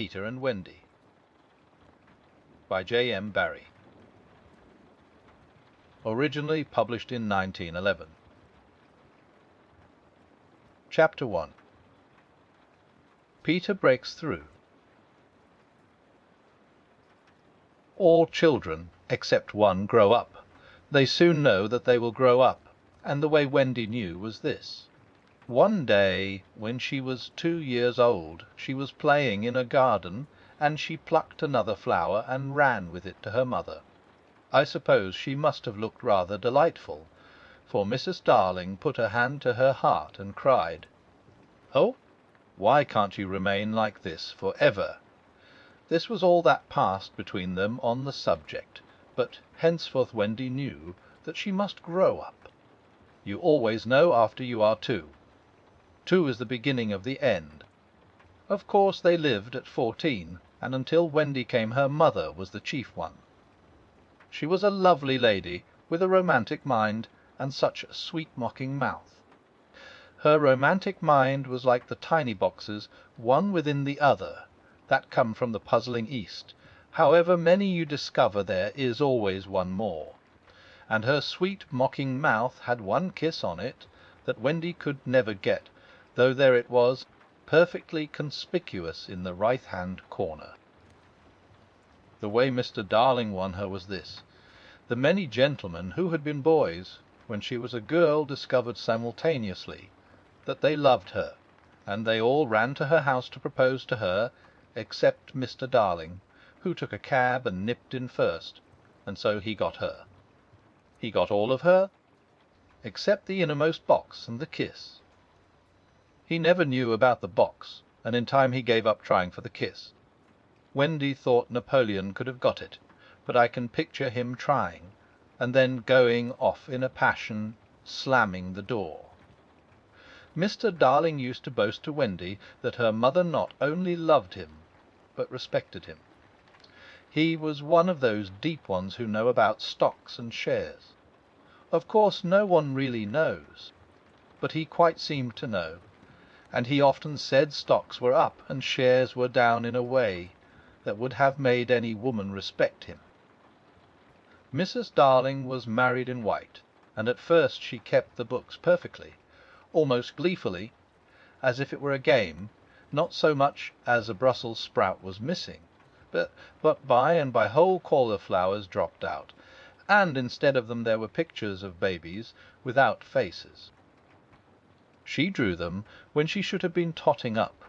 Peter and Wendy by J. M. Barrie. Originally published in 1911. Chapter 1. Peter Breaks Through. All children, except one, grow up. They soon know that they will grow up, and the way Wendy knew was this. One day, when she was 2 years old, she was playing in a garden, and she plucked another flower and ran with it to her mother. I suppose she must have looked rather delightful, for Mrs. Darling put her hand to her heart and cried, "Oh, why can't you remain like this for ever?" This was all that passed between them on the subject, but henceforth Wendy knew that she must grow up. You always know after you are 2. 2 is the beginning of the end. Of course they lived at 14, and until Wendy came her mother was the chief one. She was a lovely lady, with a romantic mind, and such a sweet mocking mouth. Her romantic mind was like the tiny boxes, one within the other, that come from the puzzling East. However many you discover, there is always one more. And her sweet mocking mouth had one kiss on it that Wendy could never get, though there it was, perfectly conspicuous in the right-hand corner. The way Mr. Darling won her was this. The many gentlemen who had been boys when she was a girl discovered simultaneously that they loved her, and they all ran to her house to propose to her, except Mr. Darling, who took a cab and nipped in first, and so he got her. He got all of her, except the innermost box and the kiss. He never knew about the box, and in time he gave up trying for the kiss. Wendy thought Napoleon could have got it, but I can picture him trying, and then going off in a passion, slamming the door. Mr. Darling used to boast to Wendy that her mother not only loved him, but respected him. He was one of those deep ones who know about stocks and shares. Of course no one really knows, but he quite seemed to know, and he often said stocks were up and shares were down in a way that would have made any woman respect him. Mrs. Darling was married in white, and at first she kept the books perfectly, almost gleefully, as if it were a game, not so much as a Brussels sprout was missing, but by and by whole cauliflowers dropped out, and instead of them there were pictures of babies without faces. She drew them when she should have been totting up.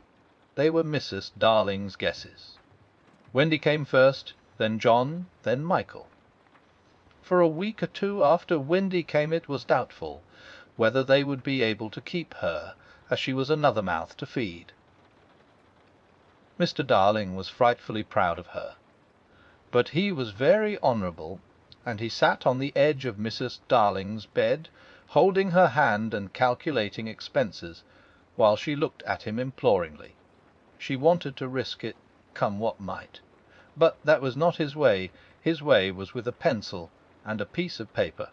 They were Mrs. Darling's guesses. Wendy came first, then John, then Michael. For a week or 2 after Wendy came it was doubtful whether they would be able to keep her, as she was another mouth to feed. Mr. Darling was frightfully proud of her, but he was very honourable, and he sat on the edge of Mrs. Darling's bed, holding her hand and calculating expenses, while she looked at him imploringly. She wanted to risk it, come what might. But that was not his way. His way was with a pencil and a piece of paper.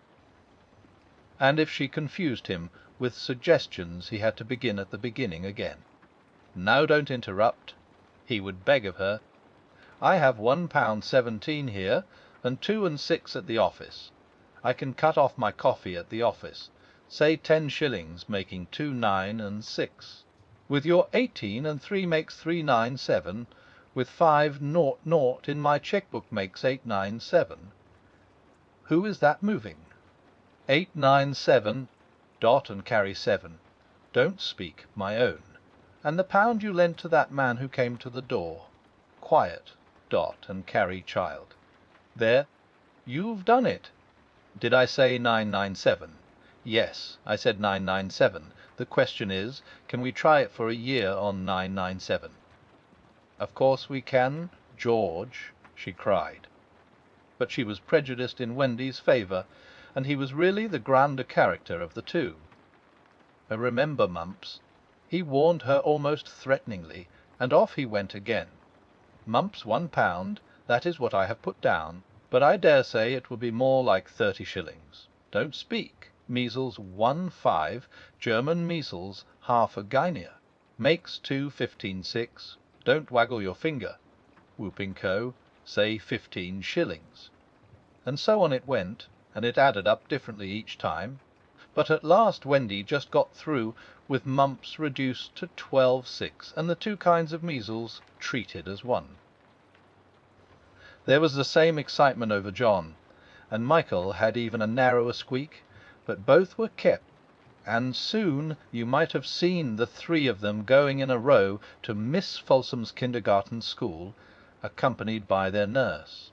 And if she confused him with suggestions, he had to begin at the beginning again. "Now don't interrupt," he would beg of her. "I have £1.17 here, and 2 and 6 at the office. I can cut off my coffee at the office, say 10 shillings, making 2, 9 and 6. With your 18 and 3 makes 397, with 5, 0, in my cheque-book makes 897. Who is that moving? 897, dot and carry 7. Don't speak, my own. And the £1 you lent to that man who came to the door. Quiet, dot and carry child. There, you've done it. Did I say 997? Yes, I said 997. The question is, can we try it for a year on 997? Of course we can, George, she cried. But she was prejudiced in Wendy's favour, and he was really the grander character of the 2. Remember, Mumps. He warned her almost threateningly, and off he went again. Mumps, £1, that is what I have put down, but I dare say it will be more like 30 shillings. Don't speak. Measles 1.5, German measles half a guinea, makes 2 15 6, Don't waggle your finger. Whooping co. Say 15 shillings. And so on it went, and it added up differently each time. But at last Wendy just got through with mumps reduced to 12/6, and the two kinds of measles treated as one. There was the same excitement over John, and Michael had even a narrower squeak, but both were kept, and soon you might have seen the three of them going in a row to Miss Folsom's kindergarten school, accompanied by their nurse.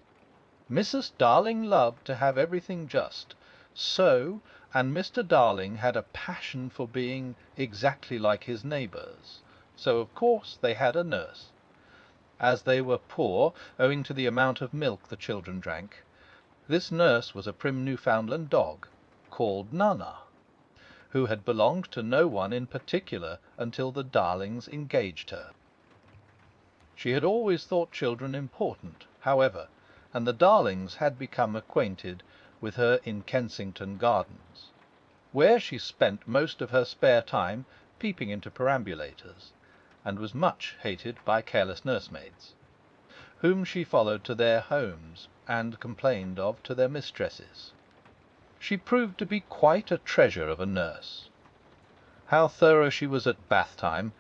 Mrs. Darling loved to have everything just so, and Mr. Darling had a passion for being exactly like his neighbours, so of course they had a nurse. As they were poor, owing to the amount of milk the children drank, this nurse was a prim Newfoundland dog, called Nana, who had belonged to no one in particular until the Darlings engaged her. She had always thought children important, however, and the Darlings had become acquainted with her in Kensington Gardens, where she spent most of her spare time peeping into perambulators, and was much hated by careless nursemaids, whom she followed to their homes and complained of to their mistresses. She proved to be quite a treasure of a nurse. How thorough she was at bath time,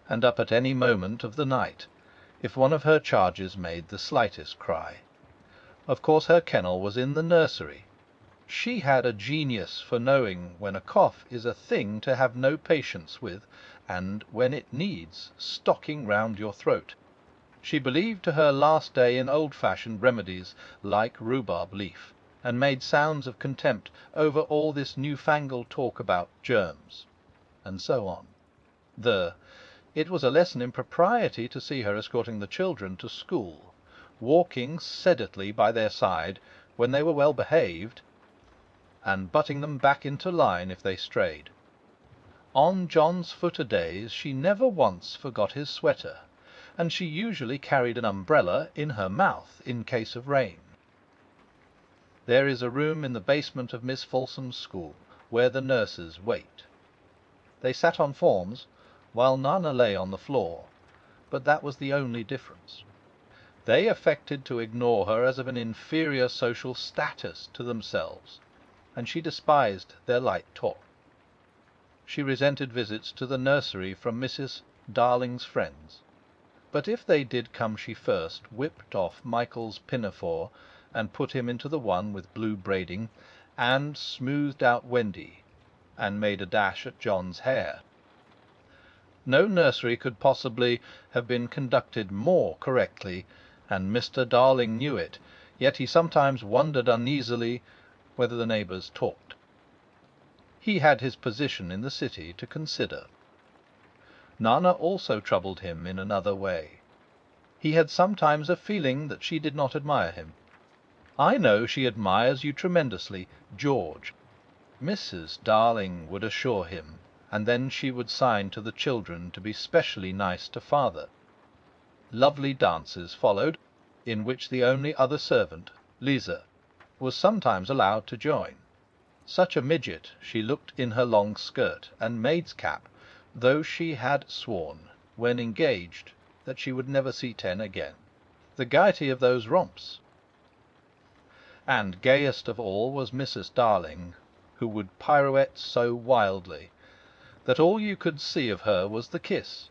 and up at any moment of the night, if one of her charges made the slightest cry. Of course her kennel was in the nursery. She had a genius for knowing when a cough is a thing to have no patience with, and when it needs stocking round your throat. She believed to her last day in old-fashioned remedies like rhubarb leaf, and made sounds of contempt over all this new-fangled talk about germs, and so on. It was a lesson in propriety to see her escorting the children to school, walking sedately by their side when they were well behaved, and butting them back into line if they strayed. On John's foot-a-days she never once forgot his sweater, and she usually carried an umbrella in her mouth in case of rain. There is a room in the basement of Miss Folsom's school where the nurses wait. They sat on forms, while Nana lay on the floor, but that was the only difference. They affected to ignore her as of an inferior social status to themselves, and she despised their light talk. She resented visits to the nursery from Mrs. Darling's friends, but if they did come she first whipped off Michael's pinafore and put him into the one with blue braiding, and smoothed out Wendy, and made a dash at John's hair. No nursery could possibly have been conducted more correctly, and Mr. Darling knew it, yet he sometimes wondered uneasily whether the neighbours talked. He had his position in the city to consider. Nana also troubled him in another way. He had sometimes a feeling that she did not admire him. "I know she admires you tremendously, George," Mrs. Darling would assure him, and then she would sign to the children to be specially nice to father. Lovely dances followed, in which the only other servant, Lisa, was sometimes allowed to join. Such a midget she looked in her long skirt and maid's cap, though she had sworn, when engaged, that she would never see 10 again. The gaiety of those romps! And gayest of all was Mrs. Darling, who would pirouette so wildly that all you could see of her was the kiss,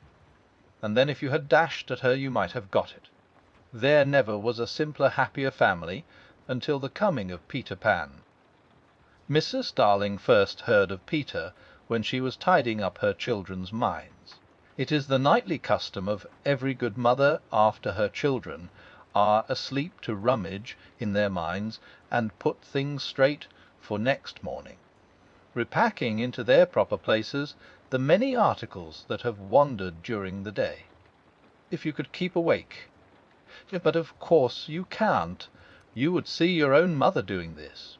and then if you had dashed at her you might have got it. There never was a simpler, happier family until the coming of Peter Pan. Mrs. Darling first heard of Peter when she was tidying up her children's minds. It is the nightly custom of every good mother after her children are asleep to rummage in their minds and put things straight for next morning, repacking into their proper places the many articles that have wandered during the day. If you could keep awake. But of course you can't. You would see your own mother doing this,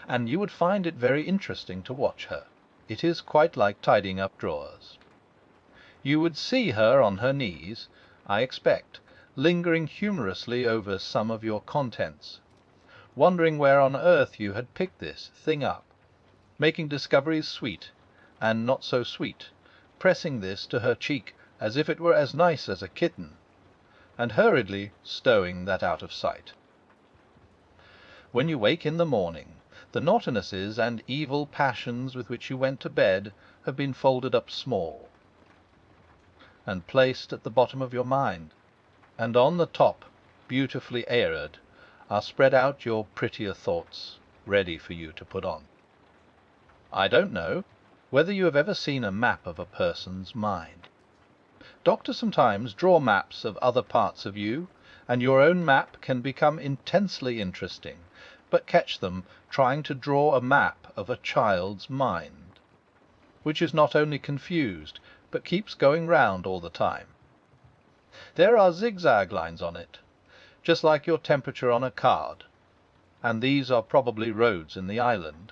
and you would find it very interesting to watch her. It is quite like tidying up drawers. You would see her on her knees, I expect, lingering humorously over some of your contents, wondering where on earth you had picked this thing up, making discoveries sweet and not so sweet, pressing this to her cheek as if it were as nice as a kitten, and hurriedly stowing that out of sight. When you wake in the morning, the naughtinesses and evil passions with which you went to bed have been folded up small, and placed at the bottom of your mind, and on the top, beautifully aered, are spread out your prettier thoughts, ready for you to put on. I don't know whether you have ever seen a map of a person's mind. Doctors sometimes draw maps of other parts of you, and your own map can become intensely interesting, but catch them trying to draw a map of a child's mind, which is not only confused, but keeps going round all the time. There are zigzag lines on it, just like your temperature on a card, and these are probably roads in the island,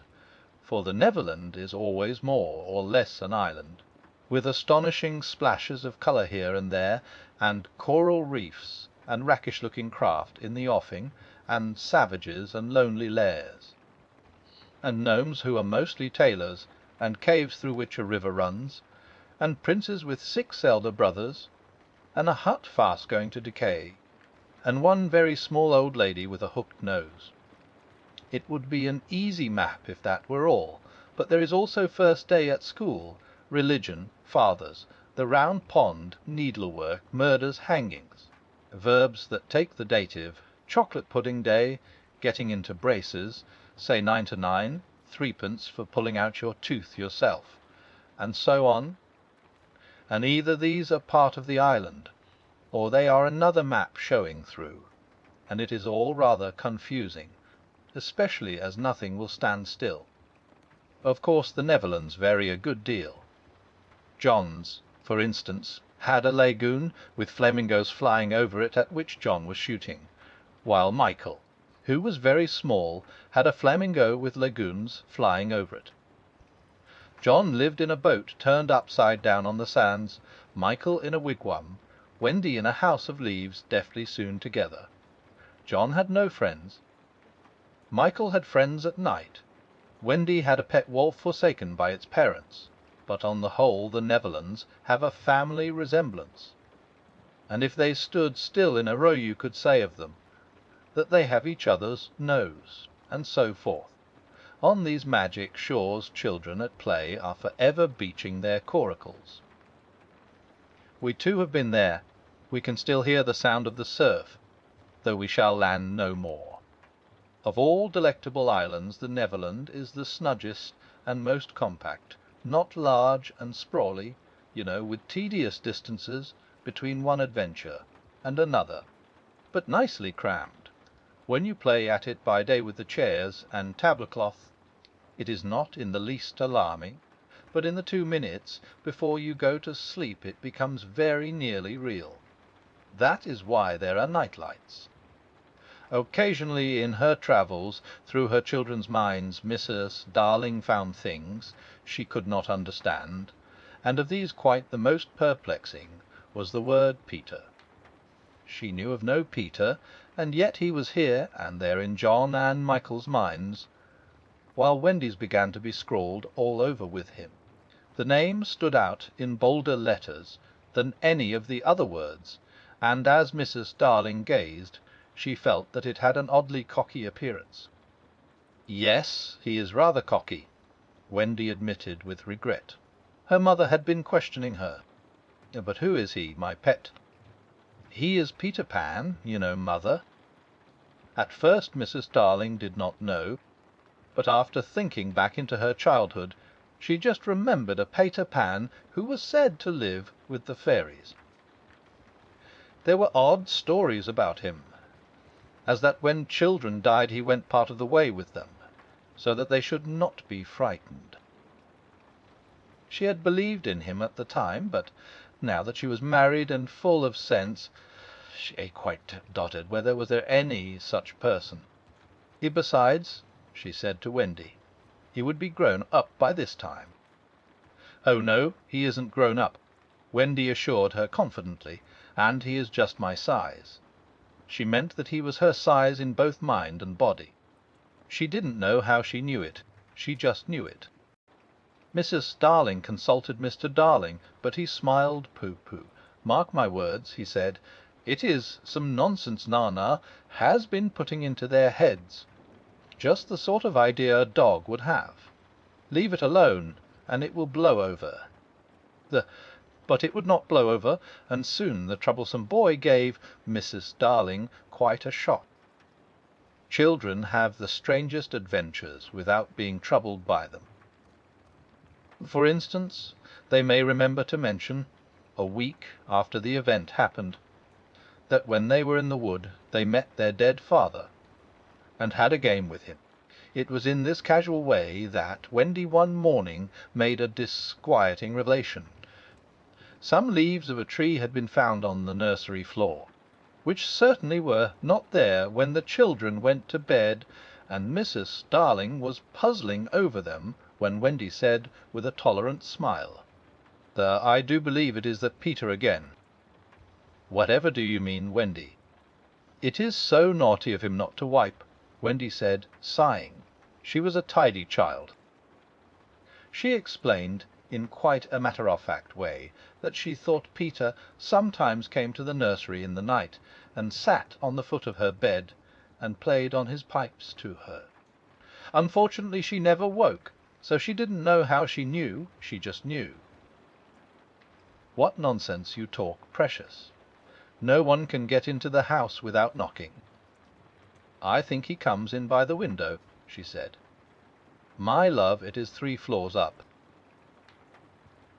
for the Neverland is always more or less an island, with astonishing splashes of colour here and there, and coral reefs, and rakish-looking craft in the offing, and savages and lonely lairs, and gnomes who are mostly tailors, and caves through which a river runs, and princes with 6 elder brothers, and a hut fast going to decay, and one very small old lady with a hooked nose. It would be an easy map if that were all, but there is also first day at school, religion, fathers, the round pond, needlework, murders, hangings, verbs that take the dative, chocolate pudding day, getting into braces, say 9 to 9, 3d. for pulling out your tooth yourself, and so on. And either these are part of the island, or they are another map showing through, and it is all rather confusing, especially as nothing will stand still. Of course the Neverlands vary a good deal. John's, for instance, had a lagoon with flamingoes flying over it at which John was shooting, while Michael, who was very small, had a flamingo with lagoons flying over it. John lived in a boat turned upside down on the sands, Michael in a wigwam, Wendy in a house of leaves deftly sewn together. John had no friends. Michael had friends at night. Wendy had a pet wolf forsaken by its parents, but on the whole the Neverlands have a family resemblance, and if they stood still in a row you could say of them that they have each other's nose, and so forth. On these magic shores children at play are for ever beaching their coracles. We too have been there. We can still hear the sound of the surf, though we shall land no more. Of all delectable islands the Neverland is the snudgest and most compact, not large and sprawly, with tedious distances between one adventure and another, but nicely crammed. When you play at it by day with the chairs and tablecloth, it is not in the least alarming, but in the 2 minutes before you go to sleep it becomes very nearly real. That is why there are night lights. Occasionally in her travels through her children's minds Mrs. Darling found things she could not understand, and of these quite the most perplexing was the word Peter. She knew of no Peter, and yet he was here and there in John and Michael's minds, while Wendy's began to be scrawled all over with him. The name stood out in bolder letters than any of the other words, and as Mrs. Darling gazed, she felt that it had an oddly cocky appearance. Yes, he is rather cocky, Wendy admitted with regret. Her mother had been questioning her. But who is he, my pet? He is Peter Pan, mother. At first Mrs. Darling did not know, but after thinking back into her childhood, she just remembered a Peter Pan who was said to live with the fairies. There were odd stories about him, as that when children died he went part of the way with them, so that they should not be frightened. She had believed in him at the time, but now that she was married and full of sense, she quite doubted whether was there any such person. Besides, she said to Wendy, he would be grown up by this time. Oh no, he isn't grown up, Wendy assured her confidently, and he is just my size. She meant that he was her size in both mind and body. She didn't know how she knew it. She just knew it. Mrs. Darling consulted Mr. Darling, but he smiled pooh-pooh, "Mark my words," he said, "it is some nonsense Nana has been putting into their heads. Just the sort of idea a dog would have. Leave it alone, and it will blow over." But it would not blow over, and soon the troublesome boy gave Mrs. Darling quite a shock. Children have the strangest adventures without being troubled by them. For instance, they may remember to mention, a week after the event happened, that when they were in the wood they met their dead father, and had a game with him. It was in this casual way that Wendy one morning made a disquieting revelation. Some leaves of a tree had been found on the nursery floor, which certainly were not there when the children went to bed, and Mrs. Darling was puzzling over them when Wendy said, with a tolerant smile, I do believe it is that Peter again." "Whatever do you mean, Wendy?" "It is so naughty of him not to wipe," Wendy said, sighing. She was a tidy child. She explained, in quite a matter-of-fact way, that she thought Peter sometimes came to the nursery in the night, and sat on the foot of her bed, and played on his pipes to her. Unfortunately, she never woke, so she didn't know how she knew, she just knew. "What nonsense you talk, Precious. No one can get into the house without knocking." "I think he comes in by the window," she said. "My love, it is 3 floors up."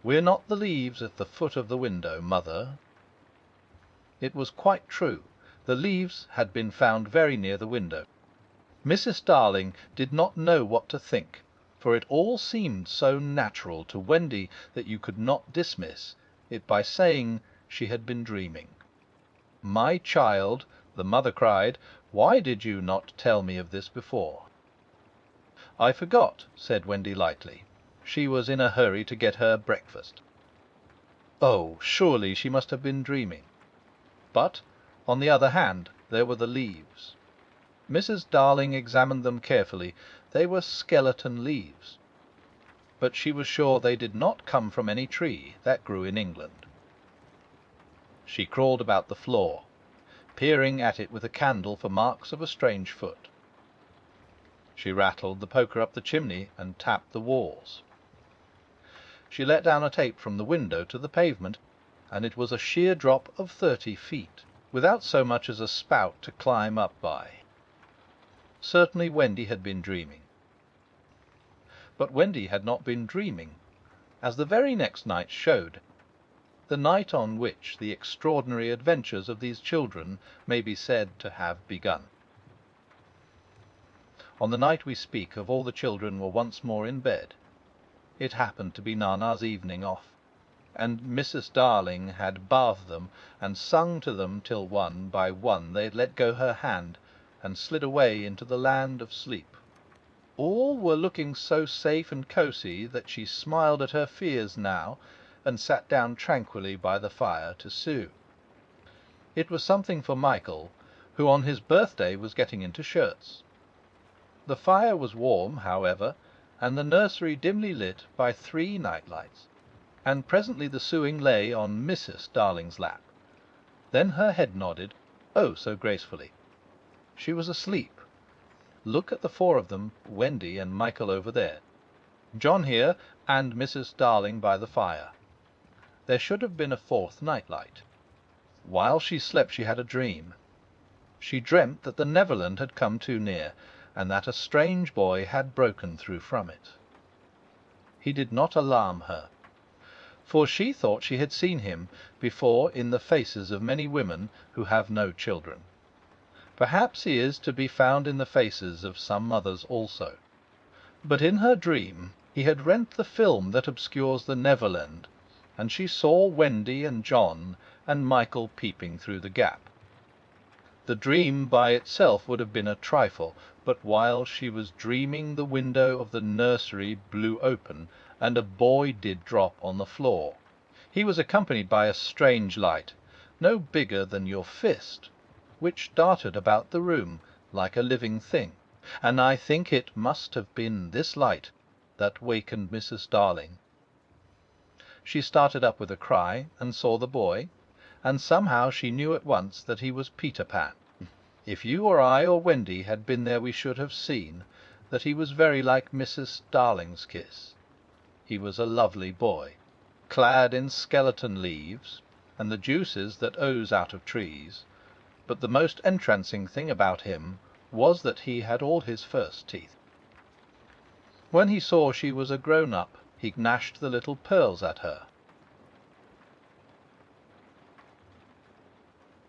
"We're not the leaves at the foot of the window, mother." It was quite true. The leaves had been found very near the window. Mrs. Darling did not know what to think, for it all seemed so natural to Wendy that you could not dismiss it by saying she had been dreaming. "My child," the mother cried, "why did you not tell me of this before?" "I forgot," said Wendy lightly. She was in a hurry to get her breakfast. Oh, surely she must have been dreaming. But, on the other hand, there were the leaves. Mrs. Darling examined them carefully. They were skeleton leaves. But she was sure they did not come from any tree that grew in England. She crawled about the floor, peering at it with a candle for marks of a strange foot. She rattled the poker up the chimney and tapped the walls. She let down a tape from the window to the pavement, and it was a sheer drop of 30 feet, without so much as a spout to climb up by. Certainly Wendy had been dreaming. But Wendy had not been dreaming, as the very next night showed, the night on which the extraordinary adventures of these children may be said to have begun. On the night we speak of, all the children were once more in bed. It happened to be Nana's evening off, and Mrs. Darling had bathed them and sung to them till one by one they let go her hand and slid away into the land of sleep. All were looking so safe and cosy that she smiled at her fears now, and sat down tranquilly by the fire to sew. It was something for Michael, who on his birthday was getting into shirts. The fire was warm, however, and the nursery dimly lit by 3 night lights, and presently the sewing lay on Mrs. Darling's lap. Then her head nodded, oh, so gracefully. She was asleep. Look at the 4 of them, Wendy and Michael over there, John here, and Mrs. Darling by the fire. There should have been a 4th night-light. While she slept she had a dream. She dreamt that the Neverland had come too near, and that a strange boy had broken through from it. He did not alarm her, for she thought she had seen him before in the faces of many women who have no children. Perhaps he is to be found in the faces of some mothers also. But in her dream he had rent the film that obscures the Neverland, and she saw Wendy and John and Michael peeping through the gap. The dream by itself would have been a trifle, but while she was dreaming the window of the nursery blew open, and a boy did drop on the floor. He was accompanied by a strange light, no bigger than your fist, which darted about the room like a living thing, and I think it must have been this light that wakened Mrs. Darling. She started up with a cry, and saw the boy, and somehow she knew at once that he was Peter Pan. If you or I or Wendy had been there we should have seen that he was very like Mrs. Darling's kiss. He was a lovely boy, clad in skeleton leaves and the juices that ooze out of trees, but the most entrancing thing about him was that he had all his first teeth. When he saw she was a grown-up, he gnashed the little pearls at her,